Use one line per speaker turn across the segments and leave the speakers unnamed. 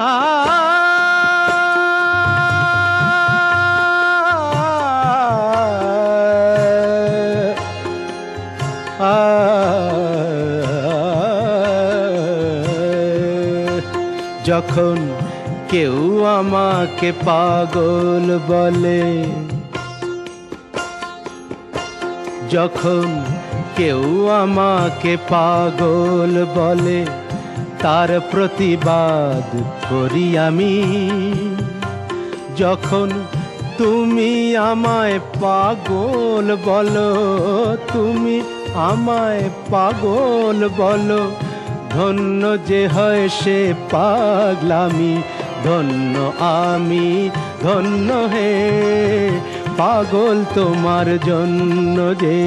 আ যখন কেউ আমাকে পাগল বলে, যখন কেউ আমাকে পাগল বলে, তার প্রতিবাদ করি আমি। যখন তুমি আমায় পাগল বলো, তুমি আমায় পাগল বলো, ধন্য যে হয় সে পাগলামি। ধন্য আমি, ধন্য হে পাগল তোমার জন্য যে।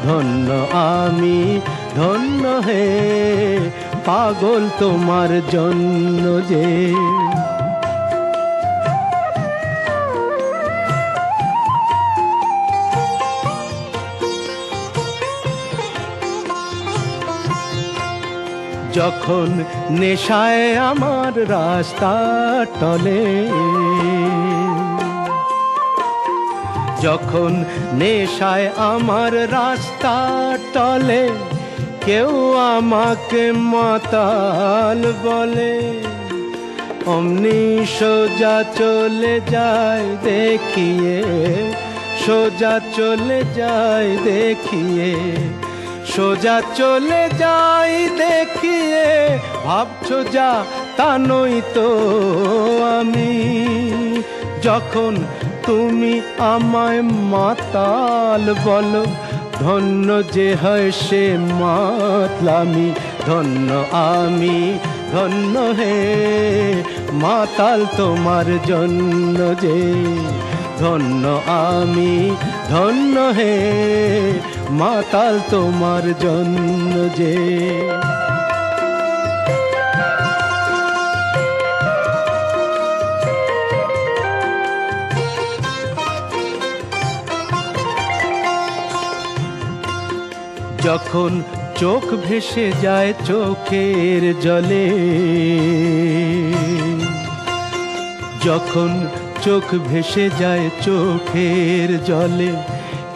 ধন্য আমি, ধন্য হে পাগল তোমার জন্য যে। যখন নেশায় আমার রাস্তা টলে, যখন নেশায় আমার রাস্তা টলে, কেউ আমাকে মাতাল বলে, অমনি সোজা চলে যায় দেখিয়ে, সোজা চলে যায় দেখিয়ে, সোজা চলে যাই দেখিয়ে। ভাবছো যা তা নই তো আমি। যখন তুমি আমায় মাতাল বলো, ধন্য যে হয় সে মাতলামি। ধন্য আমি, ধন্য হে মাতাল তোমার জন্য যে। ধন্য আমি, ধন্য হে মাতাল তোমার জন্য যে। যখন চোখ ভেসে যায় চোখের জলে, যখন চোখ ভেসে যায় চোখের জলে,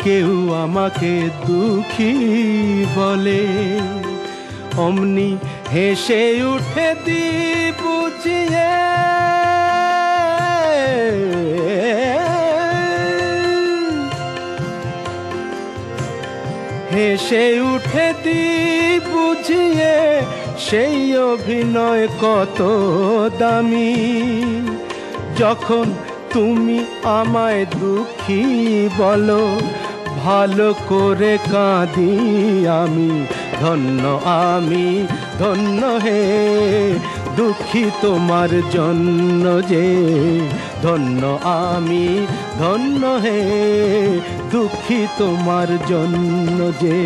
কেউ আমাকে দুঃখী বলে, অমনি হেসে উঠে দি বুঝিয়ে। হেসে উঠে দি বুঝিয়ে, সেই অভিনয় কত দামি। যখন তুমি আমায় দুঃখী বলো, ভালো করে কাঁদি আমি। ধন্য আমি, ধন্য হে দুঃখী তোমার জন্য যে। ধন্য আমি, ধন্য হে দুঃখী তোমার জন্য যে।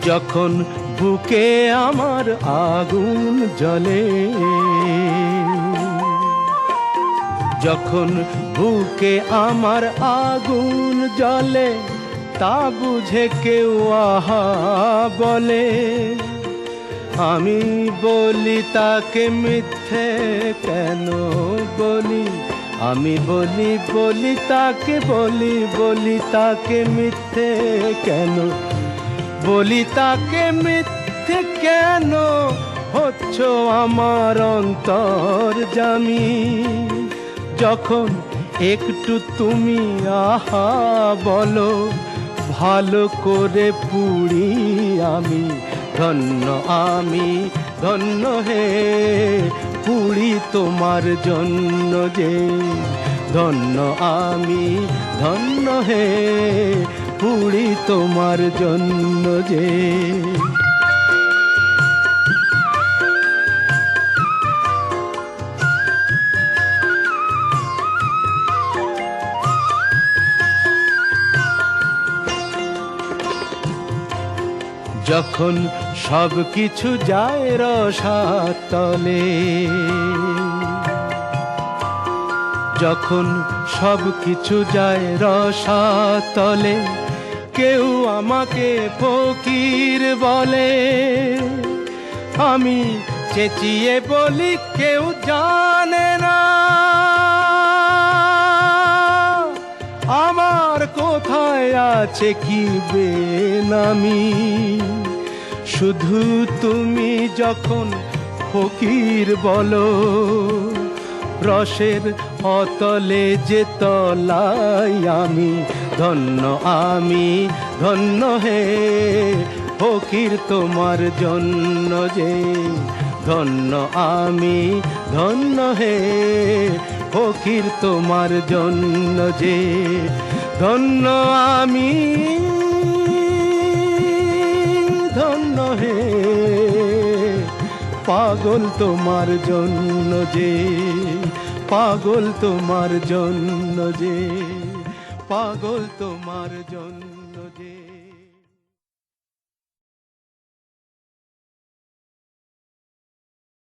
যখন বুকে আমার আগুন জ্বলে, যখন বুকে আমার আগুন জ্বলে, তা বুঝে কেউ আহা বলে, আমি বলি তাকে মিথ্যে কেন বলি। আমি বলি তাকে বলি তাকে মিথ্যে কেন বলি, তাকে মিথ্যে কেন হচ্ছ আমার অন্তর্যামী। যখন একটু তুমি আহা বলো, ভালো করে পুড়ি আমি। ধন্য আমি, ধন্য হে পুড়ি তোমার জন্য যে। ধন্য আমি, ধন্য হে পুড়ি তোমার জন্য যে। যখন সব কিছু যায় রসাতলে, যখন সব কিছু যায় রসাতলে, কেউ আমাকে ফকির বলে। আমি চেঁচিয়ে বলি কেউ জানে না আমার কোথায় আছে কি বেনামি। শুধু তুমি যখন ফকির বলো, রসের অতলে যে তলাই আমি ধন্য, আমি ধন্য হে ফকির তোমার জন্য যে ধন্য, আমি ধন্য হে ফকির তোমার জন্য যে ধন্য, আমি ধন্য হে পাগল তোমার জন্য যে, পাগল তোমার জন্য যে, পাগল তোমার জন্য যে।